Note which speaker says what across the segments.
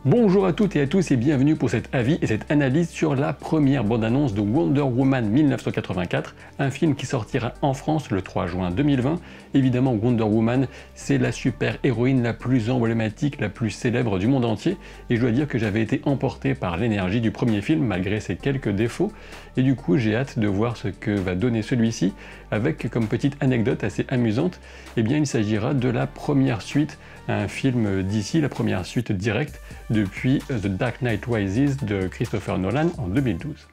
Speaker 1: Bonjour à toutes et à tous et bienvenue pour cet avis et cette analyse sur la première bande-annonce de Wonder Woman 1984, un film qui sortira en France le 3 juin 2020. Évidemment, Wonder Woman, c'est la super-héroïne la plus emblématique, la plus célèbre du monde entier, et je dois dire que j'avais été emporté par l'énergie du premier film malgré ses quelques défauts, et du coup j'ai hâte de voir ce que va donner celui-ci, avec comme petite anecdote assez amusante, eh bien il s'agira de la première suite à un film d'ici, la première suite directe depuis The Dark Knight Rises de Christopher Nolan en 2012.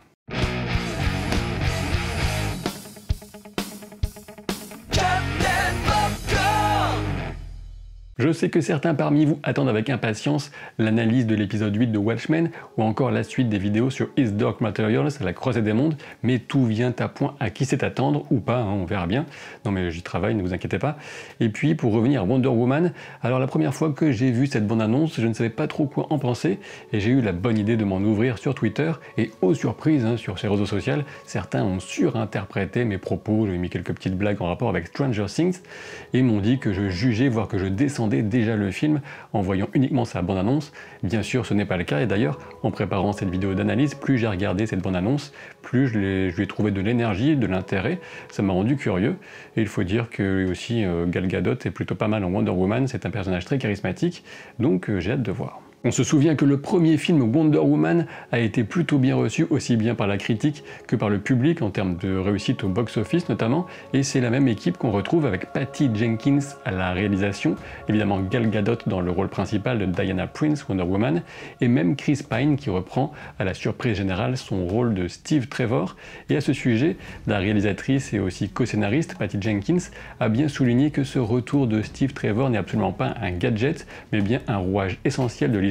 Speaker 1: Je sais que certains parmi vous attendent avec impatience l'analyse de l'épisode 8 de Watchmen ou encore la suite des vidéos sur His Dark Materials, la croisée des mondes, mais tout vient à point à qui sait attendre, ou pas, on verra bien. Non mais j'y travaille, ne vous inquiétez pas. Et puis pour revenir à Wonder Woman, alors la première fois que j'ai vu cette bande-annonce, je ne savais pas trop quoi en penser, et j'ai eu la bonne idée de m'en ouvrir sur Twitter, et aux surprises, sur ces réseaux sociaux, certains ont surinterprété mes propos, j'ai mis quelques petites blagues en rapport avec Stranger Things, et m'ont dit que je jugeais, voire que je descendais déjà le film en voyant uniquement sa bande-annonce. Bien sûr, ce n'est pas le cas, et d'ailleurs, en préparant cette vidéo d'analyse, plus j'ai regardé cette bande-annonce, plus je lui ai trouvé de l'énergie, de l'intérêt, ça m'a rendu curieux, et il faut dire que lui aussi, Gal Gadot est plutôt pas mal en Wonder Woman, c'est un personnage très charismatique, donc j'ai hâte de voir. On se souvient que le premier film Wonder Woman a été plutôt bien reçu, aussi bien par la critique que par le public en termes de réussite au box-office notamment, et c'est la même équipe qu'on retrouve avec Patty Jenkins à la réalisation, évidemment Gal Gadot dans le rôle principal de Diana Prince, Wonder Woman, et même Chris Pine qui reprend à la surprise générale son rôle de Steve Trevor. Et à ce sujet, la réalisatrice et aussi co-scénariste Patty Jenkins a bien souligné que ce retour de Steve Trevor n'est absolument pas un gadget, mais bien un rouage essentiel de l'histoire,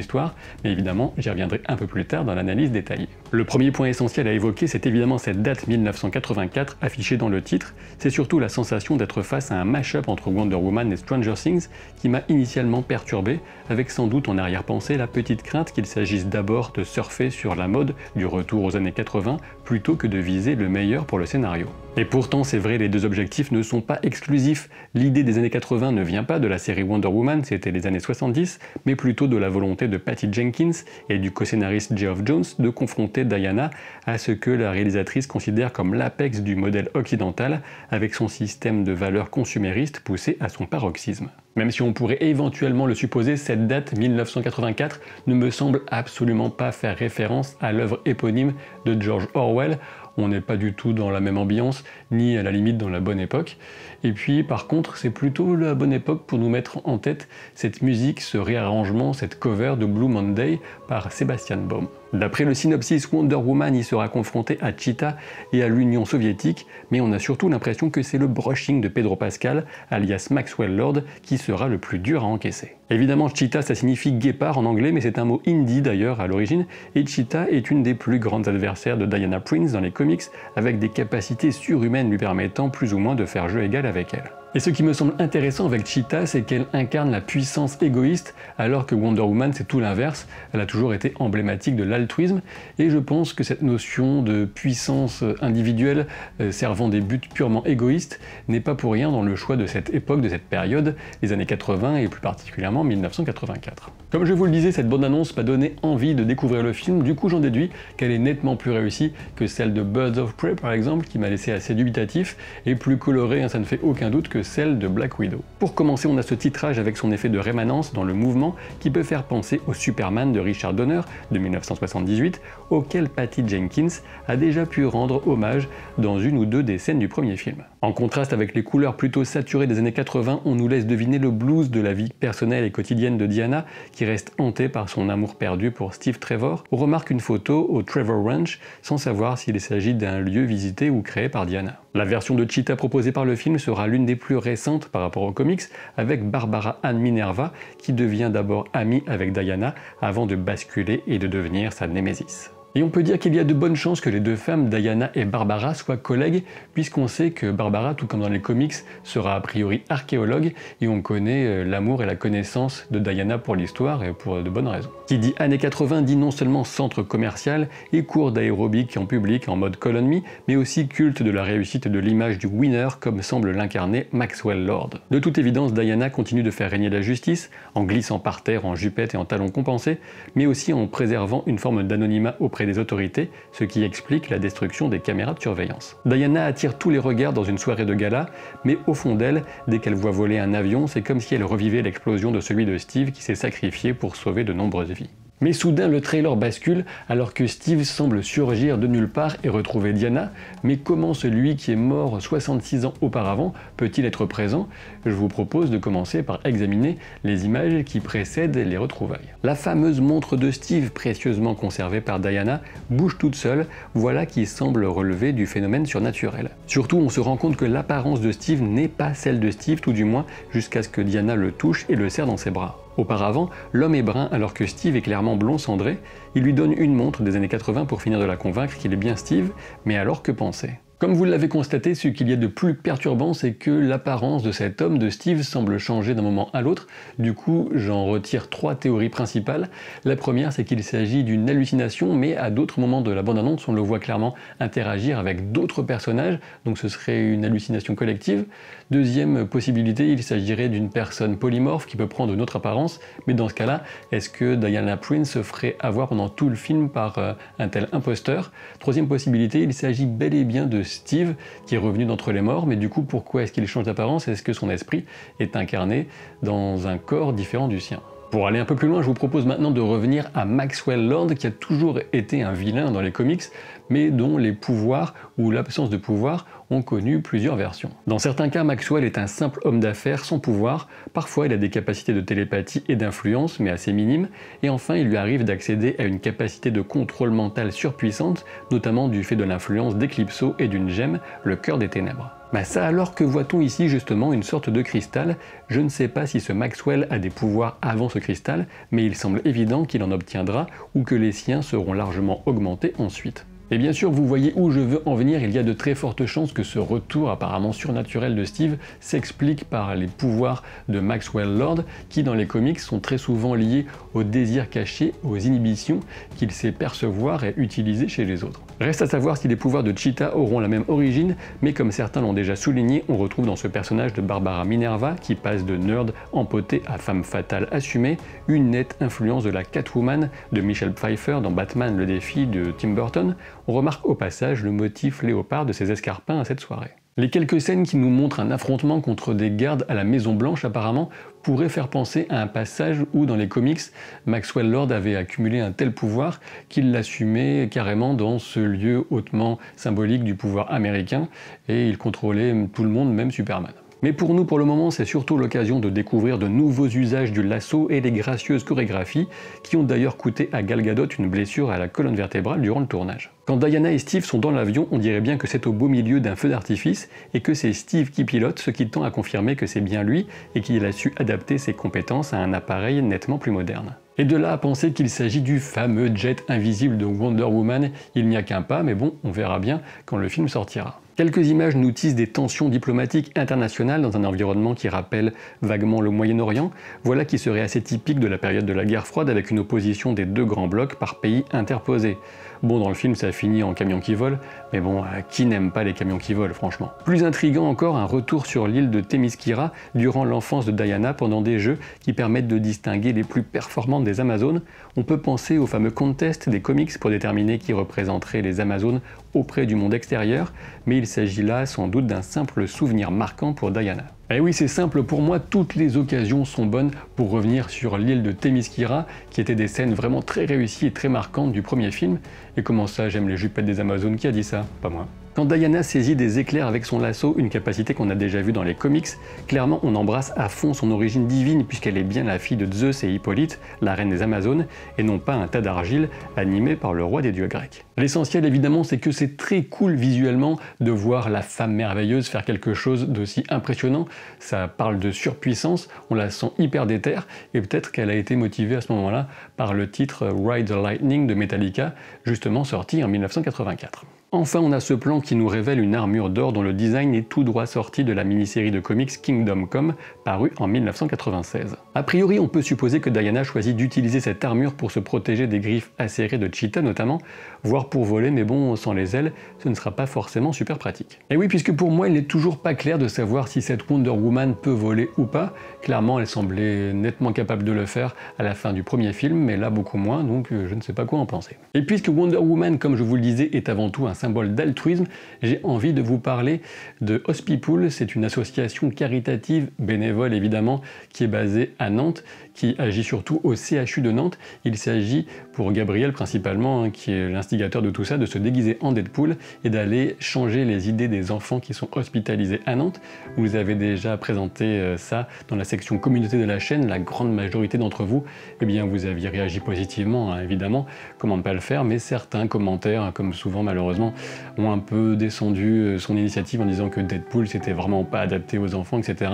Speaker 1: mais évidemment j'y reviendrai un peu plus tard dans l'analyse détaillée. Le premier point essentiel à évoquer, c'est évidemment cette date 1984 affichée dans le titre. C'est surtout la sensation d'être face à un mash-up entre Wonder Woman et Stranger Things qui m'a initialement perturbé, avec sans doute en arrière-pensée la petite crainte qu'il s'agisse d'abord de surfer sur la mode du retour aux années 80 plutôt que de viser le meilleur pour le scénario. Et pourtant, c'est vrai, les deux objectifs ne sont pas exclusifs. L'idée des années 80 ne vient pas de la série Wonder Woman, c'était les années 70, mais plutôt de la volonté de Patty Jenkins et du co-scénariste Geoff Johns de confronter Diana à ce que la réalisatrice considère comme l'apex du modèle occidental, avec son système de valeurs consuméristes poussé à son paroxysme. Même si on pourrait éventuellement le supposer, cette date 1984 ne me semble absolument pas faire référence à l'œuvre éponyme de George Orwell. On n'est pas du tout dans la même ambiance, ni à la limite dans la bonne époque. Et puis par contre, c'est plutôt la bonne époque pour nous mettre en tête cette musique, ce réarrangement, cette cover de Blue Monday par Sebastian Baum. D'après le synopsis, Wonder Woman y sera confrontée à Cheetah et à l'Union soviétique, mais on a surtout l'impression que c'est le brushing de Pedro Pascal, alias Maxwell Lord, qui sera le plus dur à encaisser. Évidemment, Cheetah ça signifie guépard en anglais, mais c'est un mot hindi d'ailleurs à l'origine, et Cheetah est une des plus grandes adversaires de Diana Prince dans les comics, avec des capacités surhumaines lui permettant plus ou moins de faire jeu égal avec elle. Et ce qui me semble intéressant avec Cheetah, c'est qu'elle incarne la puissance égoïste, alors que Wonder Woman c'est tout l'inverse, elle a toujours été emblématique de l'altruisme, et je pense que cette notion de puissance individuelle servant des buts purement égoïstes n'est pas pour rien dans le choix de cette époque, de cette période, les années 80 et plus particulièrement 1984. Comme je vous le disais, cette bande-annonce m'a donné envie de découvrir le film, du coup j'en déduis qu'elle est nettement plus réussie que celle de Birds of Prey par exemple, qui m'a laissé assez dubitatif, et plus colorée, ça ne fait aucun doute, que celle de Black Widow. Pour commencer, on a ce titrage avec son effet de rémanence dans le mouvement qui peut faire penser au Superman de Richard Donner de 1978, auquel Patty Jenkins a déjà pu rendre hommage dans une ou deux des scènes du premier film. En contraste avec les couleurs plutôt saturées des années 80, on nous laisse deviner le blues de la vie personnelle et quotidienne de Diana, qui reste hantée par son amour perdu pour Steve Trevor. On remarque une photo au Trevor Ranch sans savoir s'il s'agit d'un lieu visité ou créé par Diana. La version de Cheetah proposée par le film sera l'une des plus récentes par rapport aux comics, avec Barbara Ann Minerva, qui devient d'abord amie avec Diana avant de basculer et de devenir sa némésis. Et on peut dire qu'il y a de bonnes chances que les deux femmes, Diana et Barbara, soient collègues, puisqu'on sait que Barbara, tout comme dans les comics, sera a priori archéologue, et on connaît l'amour et la connaissance de Diana pour l'histoire, et pour de bonnes raisons. Qui dit années 80 dit non seulement centre commercial et cours d'aérobic en public en mode Colon Me, mais aussi culte de la réussite de l'image du winner, comme semble l'incarner Maxwell Lord. De toute évidence, Diana continue de faire régner la justice, en glissant par terre en jupette et en talons compensés, mais aussi en préservant une forme d'anonymat auprès des autorités, ce qui explique la destruction des caméras de surveillance. Diana attire tous les regards dans une soirée de gala, mais au fond d'elle, dès qu'elle voit voler un avion, c'est comme si elle revivait l'explosion de celui de Steve qui s'est sacrifié pour sauver de nombreuses vies. Mais soudain, le trailer bascule alors que Steve semble surgir de nulle part et retrouver Diana. Mais comment celui qui est mort 66 ans auparavant peut-il être présent? Je vous propose de commencer par examiner les images qui précèdent les retrouvailles. La fameuse montre de Steve, précieusement conservée par Diana, bouge toute seule, voilà qui semble relever du phénomène surnaturel. Surtout, on se rend compte que l'apparence de Steve n'est pas celle de Steve, tout du moins, jusqu'à ce que Diana le touche et le serre dans ses bras. Auparavant, l'homme est brun alors que Steve est clairement blond cendré. Il lui donne une montre des années 80 pour finir de la convaincre qu'il est bien Steve, mais alors que penser? Comme vous l'avez constaté, ce qu'il y a de plus perturbant, c'est que l'apparence de cet homme, de Steve, semble changer d'un moment à l'autre. Du coup, j'en retire 3 théories principales. La première, c'est qu'il s'agit d'une hallucination, mais à d'autres moments de la bande-annonce, on le voit clairement interagir avec d'autres personnages, donc ce serait une hallucination collective. Deuxième possibilité, il s'agirait d'une personne polymorphe qui peut prendre une autre apparence, mais dans ce cas-là, est-ce que Diana Prince se ferait avoir pendant tout le film par un tel imposteur? Troisième possibilité, il s'agit bel et bien de Steve qui est revenu d'entre les morts, mais du coup pourquoi est-ce qu'il change d'apparence? Est-ce que son esprit est incarné dans un corps différent du sien? Pour aller un peu plus loin, je vous propose maintenant de revenir à Maxwell Lord, qui a toujours été un vilain dans les comics, mais dont les pouvoirs ou l'absence de pouvoir ont connu plusieurs versions. Dans certains cas, Maxwell est un simple homme d'affaires sans pouvoir, parfois il a des capacités de télépathie et d'influence, mais assez minimes, et enfin il lui arrive d'accéder à une capacité de contrôle mental surpuissante, notamment du fait de l'influence d'Eclipso et d'une gemme, le cœur des ténèbres. Bah ça alors, que voit-on ici justement? Une sorte de cristal. Je ne sais pas si ce Maxwell a des pouvoirs avant ce cristal, mais il semble évident qu'il en obtiendra ou que les siens seront largement augmentés ensuite. Et bien sûr, vous voyez où je veux en venir, il y a de très fortes chances que ce retour apparemment surnaturel de Steve s'explique par les pouvoirs de Maxwell Lord, qui dans les comics sont très souvent liés aux désirs cachés, aux inhibitions qu'il sait percevoir et utiliser chez les autres. Reste à savoir si les pouvoirs de Cheetah auront la même origine, mais comme certains l'ont déjà souligné, on retrouve dans ce personnage de Barbara Minerva, qui passe de nerd empotée à femme fatale assumée, une nette influence de la Catwoman de Michelle Pfeiffer dans Batman le défi de Tim Burton. On remarque au passage le motif léopard de ses escarpins à cette soirée. Les quelques scènes qui nous montrent un affrontement contre des gardes à la Maison Blanche apparemment pourraient faire penser à un passage où dans les comics, Maxwell Lord avait accumulé un tel pouvoir qu'il l'assumait carrément dans ce lieu hautement symbolique du pouvoir américain et il contrôlait tout le monde, même Superman. Mais pour nous, pour le moment, c'est surtout l'occasion de découvrir de nouveaux usages du lasso et les gracieuses chorégraphies qui ont d'ailleurs coûté à Gal Gadot une blessure à la colonne vertébrale durant le tournage. Quand Diana et Steve sont dans l'avion, on dirait bien que c'est au beau milieu d'un feu d'artifice et que c'est Steve qui pilote, ce qui tend à confirmer que c'est bien lui et qu'il a su adapter ses compétences à un appareil nettement plus moderne. Et de là à penser qu'il s'agit du fameux jet invisible de Wonder Woman, il n'y a qu'un pas, mais bon, on verra bien quand le film sortira. Quelques images nous tissent des tensions diplomatiques internationales dans un environnement qui rappelle vaguement le Moyen-Orient, voilà qui serait assez typique de la période de la guerre froide avec une opposition des deux grands blocs par pays interposés. Bon, dans le film ça finit en camion qui vole, mais bon, qui n'aime pas les camions qui volent franchement. Plus intriguant encore, un retour sur l'île de Themyscira durant l'enfance de Diana pendant des jeux qui permettent de distinguer les plus performantes des Amazones. On peut penser au fameux contest des comics pour déterminer qui représenterait les Amazones auprès du monde extérieur, mais il s'agit là sans doute d'un simple souvenir marquant pour Diana. Et oui, c'est simple, pour moi, toutes les occasions sont bonnes pour revenir sur l'île de Themyscira, qui étaient des scènes vraiment très réussies et très marquantes du premier film. Et comment ça, j'aime les jupettes des Amazones, qui a dit ça? Pas moi. Quand Diana saisit des éclairs avec son lasso, une capacité qu'on a déjà vue dans les comics, clairement on embrasse à fond son origine divine puisqu'elle est bien la fille de Zeus et Hippolyte, la reine des Amazones, et non pas un tas d'argile animé par le roi des dieux grecs. L'essentiel évidemment c'est que c'est très cool visuellement de voir la femme merveilleuse faire quelque chose d'aussi impressionnant. Ça parle de surpuissance, on la sent hyper déterre, et peut-être qu'elle a été motivée à ce moment-là par le titre Ride the Lightning de Metallica, justement sorti en 1984. Enfin, on a ce plan qui nous révèle une armure d'or dont le design est tout droit sorti de la mini-série de comics Kingdom Come, parue en 1996. A priori, on peut supposer que Diana choisit d'utiliser cette armure pour se protéger des griffes acérées de Cheetah notamment, voire pour voler, mais bon, sans les ailes, ce ne sera pas forcément super pratique. Et oui, puisque pour moi, il n'est toujours pas clair de savoir si cette Wonder Woman peut voler ou pas. Clairement, elle semblait nettement capable de le faire à la fin du premier film, mais là beaucoup moins, donc je ne sais pas quoi en penser. Et puisque Wonder Woman, comme je vous le disais, est avant tout un symbole d'altruisme, j'ai envie de vous parler de Hospipool. C'est une association caritative, bénévole évidemment, qui est basée à Nantes, qui agit surtout au CHU de Nantes. Il s'agit pour Gabriel principalement, hein, qui est l'instigateur de tout ça, de se déguiser en Deadpool et d'aller changer les idées des enfants qui sont hospitalisés à Nantes. Vous avez déjà présenté ça dans la section communauté de la chaîne. La grande majorité d'entre vous, eh bien, vous aviez réagi positivement, hein, évidemment. Comment ne pas le faire, mais certains commentaires, hein, comme souvent malheureusement, ont un peu descendu son initiative en disant que Deadpool c'était vraiment pas adapté aux enfants, etc.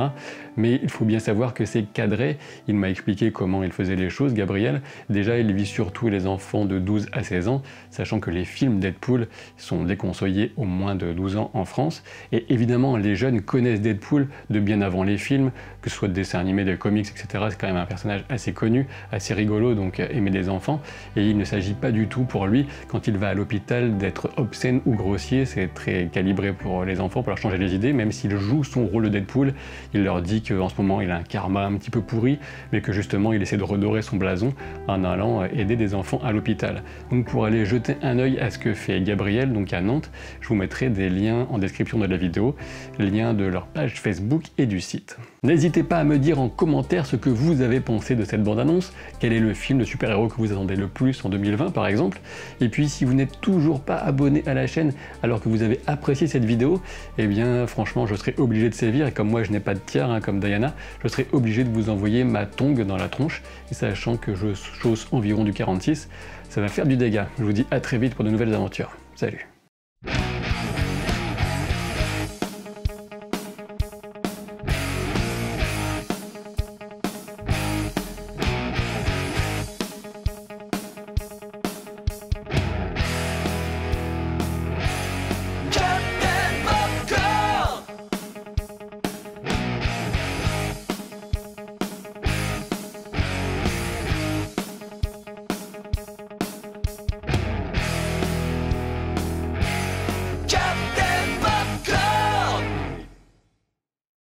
Speaker 1: Mais il faut bien savoir que c'est cadré. Il m'a expliqué comment il faisait les choses, Gabriel. Déjà, il vise surtout les enfants de 12 à 16 ans, sachant que les films Deadpool sont déconseillés aux moins de 12 ans en France. Et évidemment, les jeunes connaissent Deadpool de bien avant les films, que ce soit de dessins animés, des comics, etc. C'est quand même un personnage assez connu, assez rigolo, donc aimer des enfants. Et il ne s'agit pas du tout pour lui, quand il va à l'hôpital, d'être obscène ou grossier. C'est très calibré pour les enfants, pour leur changer les idées. Même s'il joue son rôle de Deadpool, il leur dit qu'en ce moment il a un karma un petit peu pourri, mais que justement il essaie de redorer son blason en allant aider des enfants à l'hôpital. Donc pour aller jeter un œil à ce que fait Gabriel, donc à Nantes, je vous mettrai des liens en description de la vidéo, liens de leur page Facebook et du site. N'hésitez pas à me dire en commentaire ce que vous avez pensé de cette bande-annonce, quel est le film de super-héros que vous attendez le plus en 2020 par exemple, et puis si vous n'êtes toujours pas abonné à la chaîne alors que vous avez apprécié cette vidéo, eh bien franchement je serai obligé de sévir, et comme moi je n'ai pas de tiers, hein, comme Diana, je serai obligé de vous envoyer ma tongue dans la tronche, et sachant que je chausse environ du 46, ça va faire du dégât. Je vous dis à très vite pour de nouvelles aventures. Salut!